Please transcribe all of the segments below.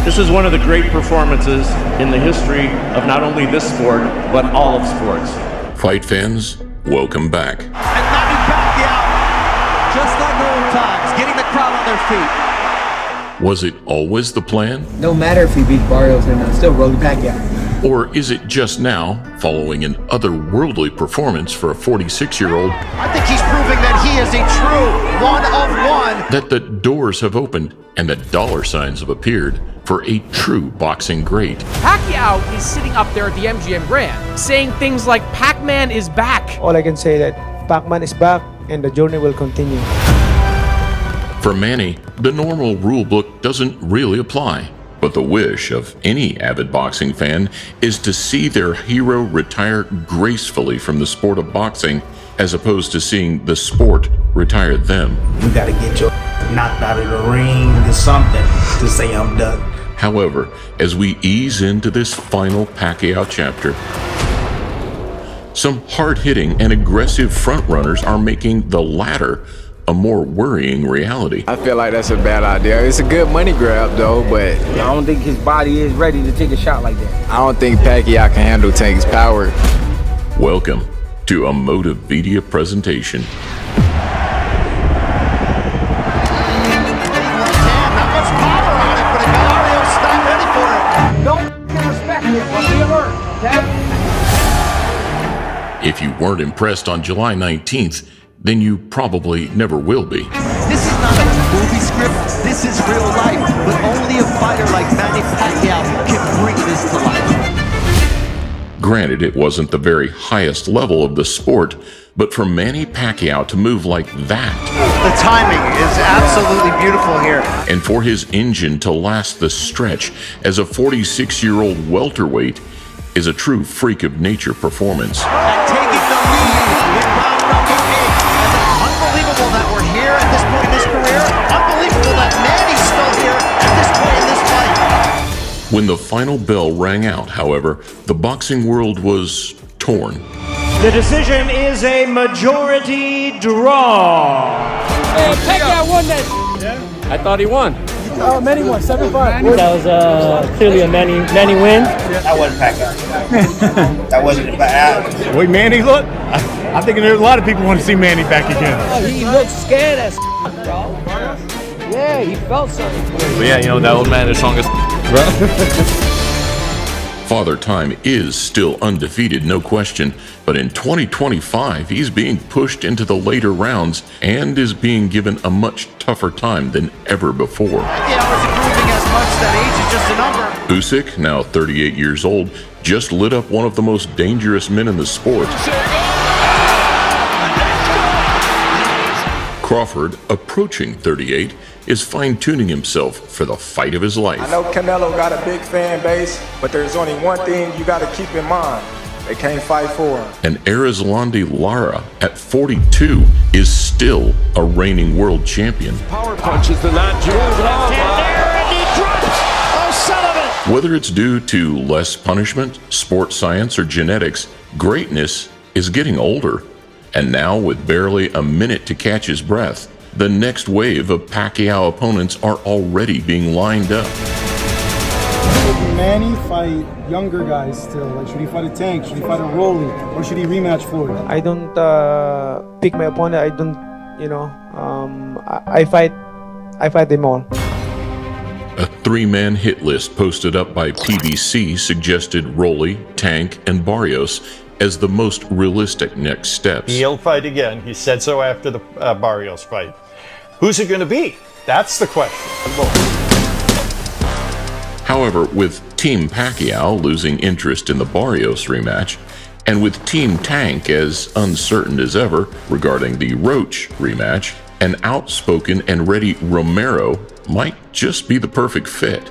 This is one of the great performances in the history of not only this sport, but all of sports. Fight fans, welcome back. And Manny Pacquiao, just like old times, getting the crowd on their feet. Was it always the plan? No matter if he beat Barroso or not, still Rolly Pacquiao. Or is it just now, following an otherworldly performance for a 46-year-old, I think he's proving that he is a true one-of-one. that the doors have opened and that dollar signs have appeared for a true boxing great? Pacquiao is sitting up there at the MGM Grand saying things like Pac-Man is back. All I can say that Pac-Man is back and the journey will continue. For Manny, the normal rule book doesn't really apply. But the wish of any avid boxing fan is to see their hero retire gracefully from the sport of boxing, as opposed to seeing the sport retire them. You gotta get your knocked out of the ring or something to say I'm done. However, as we ease into this final Pacquiao chapter, some hard-hitting and aggressive frontrunners are making the latter a more worrying reality. I feel like that's a bad idea. It's a good money grab though, but I don't think his body is ready to take a shot like that. I don't think Pacquiao can handle Tank's power. Welcome to a Motivedia presentation. Not much power on it, but Mario's not ready for it. Don't respect it, but be alert. If you weren't impressed on July 19th, then you probably never will be. This is not a movie script, this is real life, but only a fighter like Manny Pacquiao can bring this to life. Granted, it wasn't the very highest level of the sport, but for Manny Pacquiao to move like that, The timing is absolutely beautiful here. and for his engine to last the stretch as a 46-year-old welterweight, is a true freak of nature performance. And taking the lead in round number 8. And unbelievable that we're here at this point in his career. Unbelievable that Manny's still here at this point in this fight. When the final bell rang out, however, the boxing world was torn. The decision is a majority draw. Hey, Pacquiao won that. I thought he won. Manny won 7-5. That was clearly a Manny win. That wasn't Pacquiao. That wasn't bad. The way Manny looked, I think there's a lot of people want to see Manny back again. He looked scared as bro. Yeah, he felt something. But yeah, that old man is strongest. Father Time is still undefeated, no question, but in 2025, he's being pushed into the later rounds and is being given a much tougher time than ever before. Pacquiao is improving as much. That age is just a number. Usyk, now 38 years old, just lit up one of the most dangerous men in the sport. Crawford, approaching 38, is fine-tuning himself for the fight of his life. I know Canelo got a big fan base, but there's only one thing you gotta keep in mind. They can't fight for him. And Arizlandi Lara, at 42, is still a reigning world champion. Power punches the non-Jew. And he drops. Oh, son of it. Whether it's due to less punishment, sports science, or genetics, greatness is getting older. And now, with barely a minute to catch his breath, the next wave of Pacquiao opponents are already being lined up. Should Manny fight younger guys still? Like, should he fight a Tank? Should he fight a Rolly? Or should he rematch Floyd? I don't pick my opponent. I don't, I fight them all. A three-man hit list posted up by PBC suggested Rolly, Tank, and Barrios as the most realistic next steps. He'll fight again. He said so after the Barrios fight. Who's it going to be? That's the question. However, with Team Pacquiao losing interest in the Barrios rematch, and with Team Tank as uncertain as ever regarding the Roach rematch, an outspoken and ready Romero might just be the perfect fit.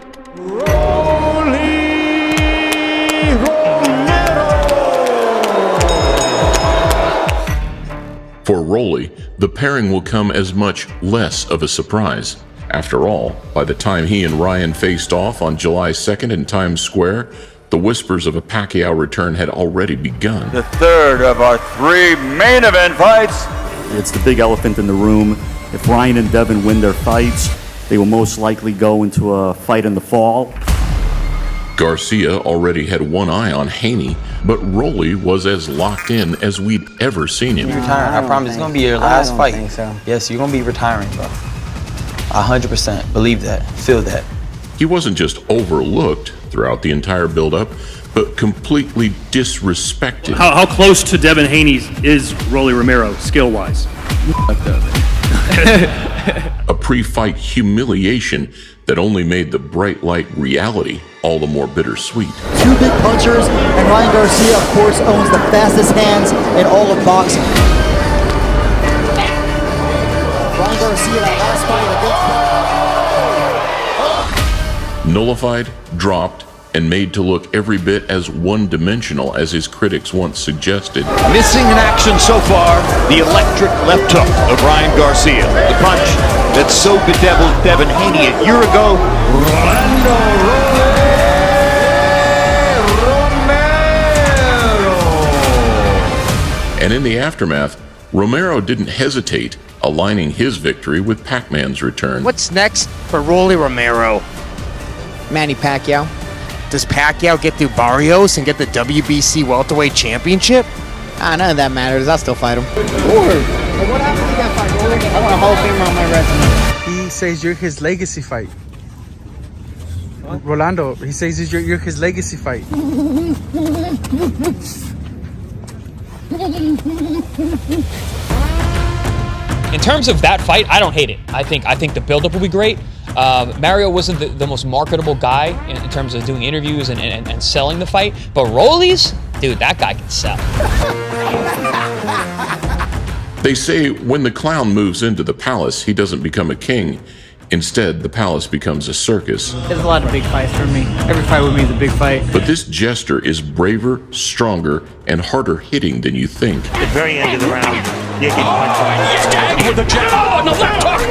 For Rolly, the pairing will come as much less of a surprise. After all, by the time he and Ryan faced off on July 2nd in Times Square, the whispers of a Pacquiao return had already begun. The third of our 3 main event fights. It's the big elephant in the room. If Ryan and Devin win their fights, They will most likely go into a fight in the fall. Garcia already had one eye on Haney, but Rolly was as locked in as we'd ever seen him. You're retiring. I promise it's going to be your last fight. Think so. Yes, you're going to be retiring, bro. 100%. Believe that. Feel that. He wasn't just overlooked throughout the entire build-up, but completely disrespected. How close to Devin Haney is Rolly Romero, skill-wise? A pre-fight humiliation that only made the bright light reality all the more bittersweet. Two big punchers, and Ryan Garcia, of course, owns the fastest hands in all of boxing. Ryan Garcia, that last fight against... Nullified, dropped, and made to look every bit as one-dimensional as his critics once suggested. Missing in action so far, the electric left hook of Ryan Garcia. The punch that so bedeviled Devin Haney a year ago. Rolando Romero! And in the aftermath, Romero didn't hesitate, aligning his victory with Pac-Man's return. What's next for Rolly Romero? Manny Pacquiao. Does Pacquiao get through Barrios and get the WBC welterweight championship? None of that matters. I'll still fight him. What happened to that fight, Rolly? I want a Hall of Famer on my resume. He says you're his legacy fight. What? Rolando, he says you're his legacy fight. In terms of that fight, I don't hate it. I think the buildup will be great. Mario wasn't the most marketable guy in terms of doing interviews and selling the fight, but Rolly's, dude, that guy can sell. They say when the clown moves into the palace, he doesn't become a king. Instead, the palace becomes a circus. There's a lot of big fights for me. Every fight with me is a big fight. But this jester is braver, stronger, and harder hitting than you think. At the very end of the round, you can punch with a jab on the left hook.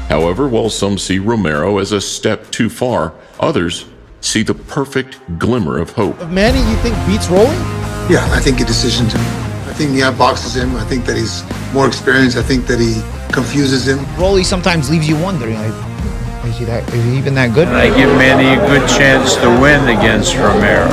However, while some see Romero as a step too far, others see the perfect glimmer of hope. Manny, you think beats Rolly? Yeah, I think a decision to him. I think he outboxes him. I think that he's more experienced. I think that he confuses him. Rolly sometimes leaves you wondering, like, is he even that good? I give Manny a good chance to win against Romero.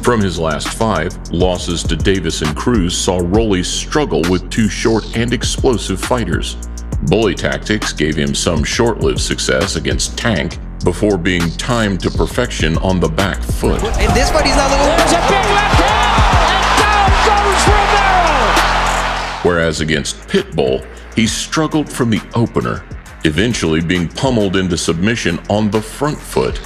From his last 5, losses to Davis and Cruz saw Rolly struggle with 2 short and explosive fighters. Bully tactics gave him some short-lived success against Tank before being timed to perfection on the back foot. In this fight, he's not looking. There's a big left hand, and down goes Romero! Whereas against Pitbull, he struggled from the opener, eventually being pummeled into submission on the front foot.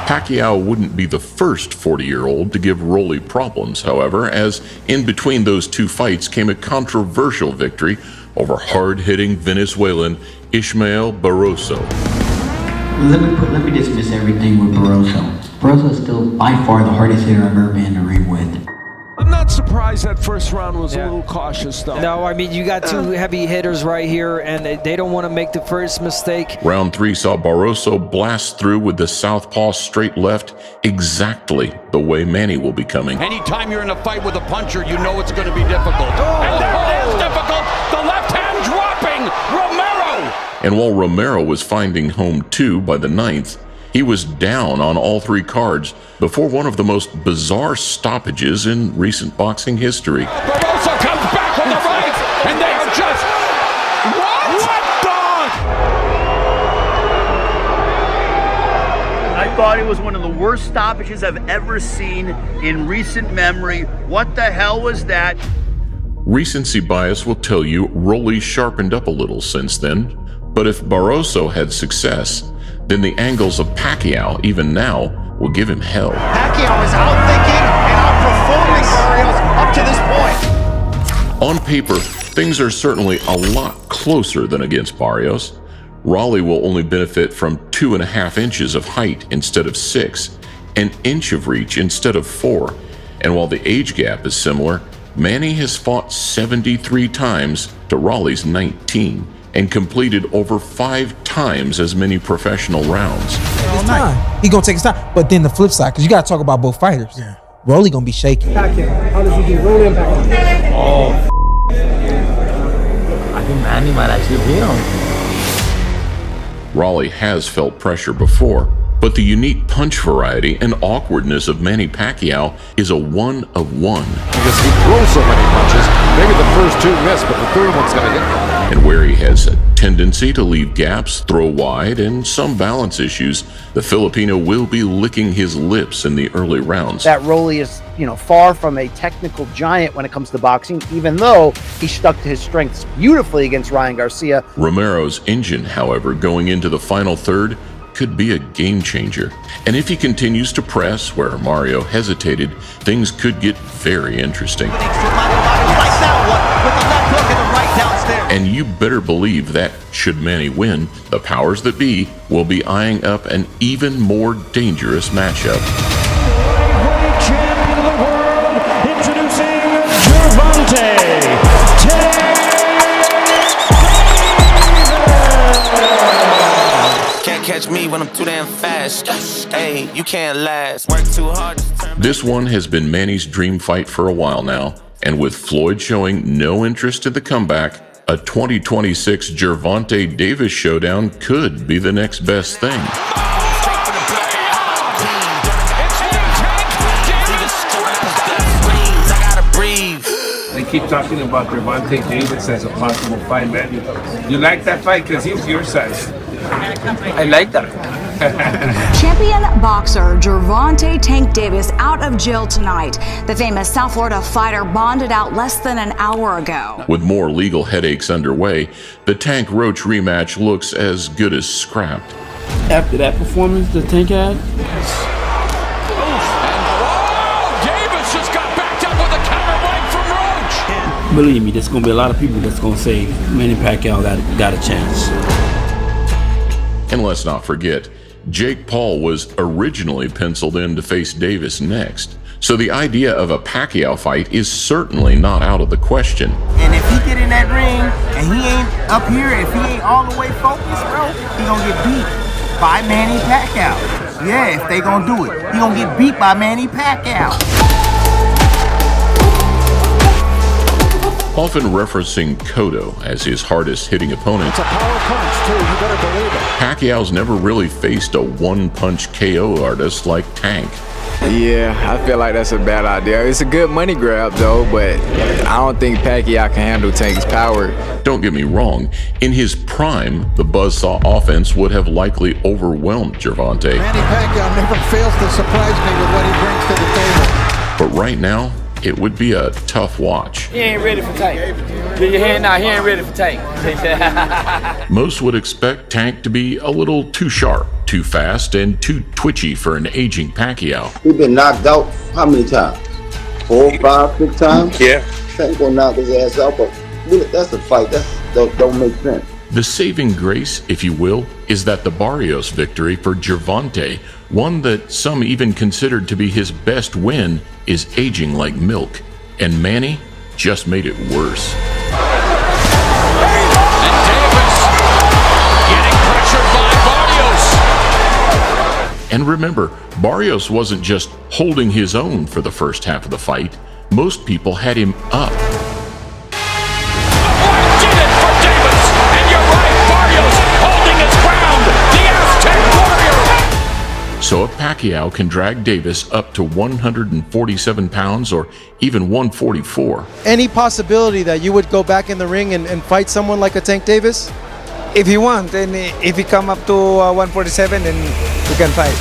Pacquiao wouldn't be the first 40-year-old to give Rolly problems, however, as in between those 2 fights came a controversial victory over hard-hitting Venezuelan Ismael Barroso. Let me dismiss everything with Barroso. Barroso is still by far the hardest hitter I've ever been in the ring with. I'm not surprised that first round was a little cautious, though. No, I mean, you got 2 heavy hitters right here, and they don't want to make the first mistake. Round 3 saw Barroso blast through with the southpaw straight left, exactly the way Manny will be coming. Anytime you're in a fight with a puncher, you know it's going to be difficult. And there it is difficult! The left hand dropping! Romero! And while Romero was finding home 2 by the 9th, he was down on all 3 cards before one of the most bizarre stoppages in recent boxing history. Barroso comes back with the right, and they are just... What the? I thought it was one of the worst stoppages I've ever seen in recent memory. What the hell was that? Recency bias will tell you Rolly sharpened up a little since then, but if Barroso had success, then the angles of Pacquiao, even now, will give him hell. Pacquiao is outthinking and outperforming Barrios up to this point. On paper, things are certainly a lot closer than against Barrios. Rolly will only benefit from 2.5 inches of height instead of 6, an inch of reach instead of 4, and while the age gap is similar, Manny has fought 73 times to Rolly's 19, and completed over 5 times as many professional rounds. His time. He gonna take his time. But then the flip side, because you gotta talk about both fighters. Yeah. Rolly gonna be shaky. Pacquiao. How does he do? Rolly and Pacquiao. Oh, I think Manny might actually beat him. Rolly has felt pressure before, but the unique punch variety and awkwardness of Manny Pacquiao is a 1 of 1. Because he throws so many punches, maybe the first 2 miss, but the third one's going to hit. And where he has a tendency to leave gaps, throw wide, and some balance issues, the Filipino will be licking his lips in the early rounds. That Rolly is, far from a technical giant when it comes to boxing, even though he stuck to his strengths beautifully against Ryan Garcia. Romero's engine, however, going into the final third, could be a game changer. And if he continues to press where Mario hesitated, things could get very interesting. And you better believe that, should Manny win, the powers that be will be eyeing up an even more dangerous matchup. Champion of the world, introducing Gervonta. Can't catch me when I'm too damn fast. Hey, you can't last. Work too hard. This one has been Manny's dream fight for a while now, and with Floyd showing no interest in the comeback, a 2026 Gervonta Davis showdown could be the next best thing. They keep talking about Gervonta Davis as a possible fight, man. You like that fight because he's your size. I like that. Champion boxer Gervonta Tank Davis out of jail tonight. The famous South Florida fighter bonded out less than an hour ago. With more legal headaches underway, the Tank Roach rematch looks as good as scrapped. After that performance the Tank had, Davis just got backed up with a counter right from Roach. believe me, there's gonna be a lot of people that's gonna say Manny Pacquiao got a chance. And let's not forget, Jake Paul was originally penciled in to face Davis next, so the idea of a Pacquiao fight is certainly not out of the question. And if he get in that ring and he ain't up here, if he ain't all the way focused, bro, he gonna get beat by Manny Pacquiao. Yeah, if they gonna do it, he gonna get beat by Manny Pacquiao. Often referencing Cotto as his hardest hitting opponent, It's a power punch, too. You better believe it. Pacquiao's never really faced a one-punch KO artist like Tank. Yeah, I feel like that's a bad idea. It's a good money grab, though, but I don't think Pacquiao can handle Tank's power. Don't get me wrong, in his prime, the buzzsaw offense would have likely overwhelmed Gervonta. Manny Pacquiao never fails to surprise me with what he brings to the table. But right now, it would be a tough watch. He ain't ready for Tank. Get your hand out, he ain't ready for Tank. Most would expect Tank to be a little too sharp, too fast, and too twitchy for an aging Pacquiao. He's been knocked out how many times? 4, 5, 6 times? Yeah. Tank gonna knock his ass out, but that's a fight. That don't make sense. The saving grace, if you will, is that the Barroso victory for Gervonta, one that some even considered to be his best win, is aging like milk. And Manny just made it worse. And Davis getting pressured by Barrios. And remember, Barrios wasn't just holding his own for the first half of the fight. Most people had him up. So if Pacquiao can drag Davis up to 147 pounds or even 144. Any possibility that you would go back in the ring and fight someone like a Tank Davis? If he wants, and if he come up to 147, then we can fight.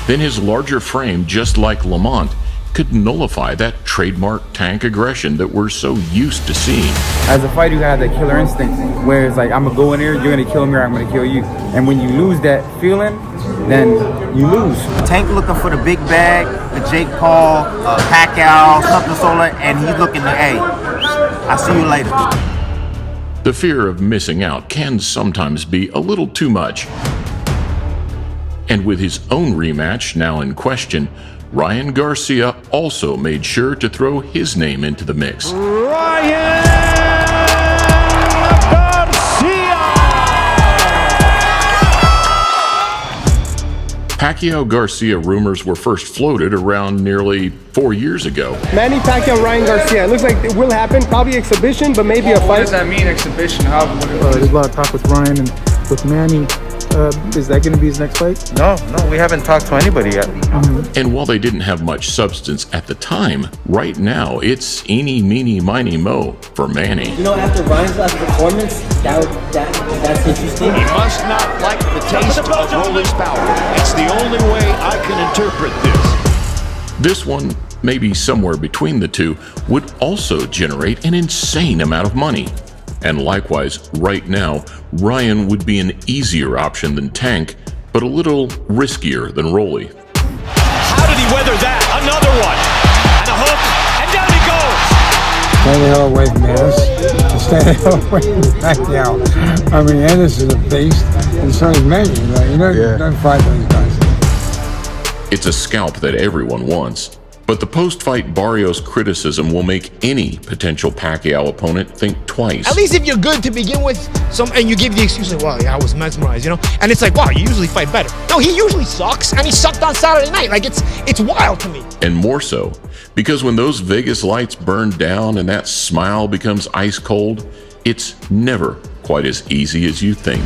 Then his larger frame, just like Lamont, could nullify that trademark Tank aggression that we're so used to seeing. As a fighter, you gotta have that killer instinct, where it's like, I'm gonna go in there, you're gonna kill me, or I'm gonna kill you. And when you lose that feeling, then you lose. Tank looking for the big bag, the Jake Paul, Pacquiao, something solar, and he's looking to, hey, I'll see you later. The fear of missing out can sometimes be a little too much. And with his own rematch now in question, Ryan Garcia also made sure to throw his name into the mix. Ryan Garcia! Pacquiao-Garcia rumors were first floated around nearly 4 years ago. Manny Pacquiao, Ryan Garcia. It looks like it will happen. Probably exhibition, but maybe a fight. What does that mean, exhibition? There's a lot of talk with Ryan and with Manny. Is that going to be his next fight? No, we haven't talked to anybody yet. And while they didn't have much substance at the time, right now it's eeny, meeny, miny, mo for Manny. You know, after Ryan's last performance, that's interesting. He must not like the taste of Rolly's power. It's the only way I can interpret this. This one, maybe somewhere between the two, would also generate an insane amount of money. And likewise, right now, Ryan would be an easier option than Tank, but a little riskier than Rolly. How did he weather that? Another one. And a hook. And down he goes. Stay the hell away from this. Stay the hell away from Pacquiao. I mean, Anderson is a beast, and so is Manny. Don't fight those guys. It's a scalp that everyone wants. But the post-fight Barrios criticism will make any potential Pacquiao opponent think twice. At least if you're good to begin with, and you give the excuse like, well, yeah, I was mesmerized, you know? And it's like, wow, you usually fight better. No, he usually sucks, and he sucked on Saturday night. Like, it's wild to me. And more so, because when those Vegas lights burn down and that smile becomes ice cold, it's never quite as easy as you think.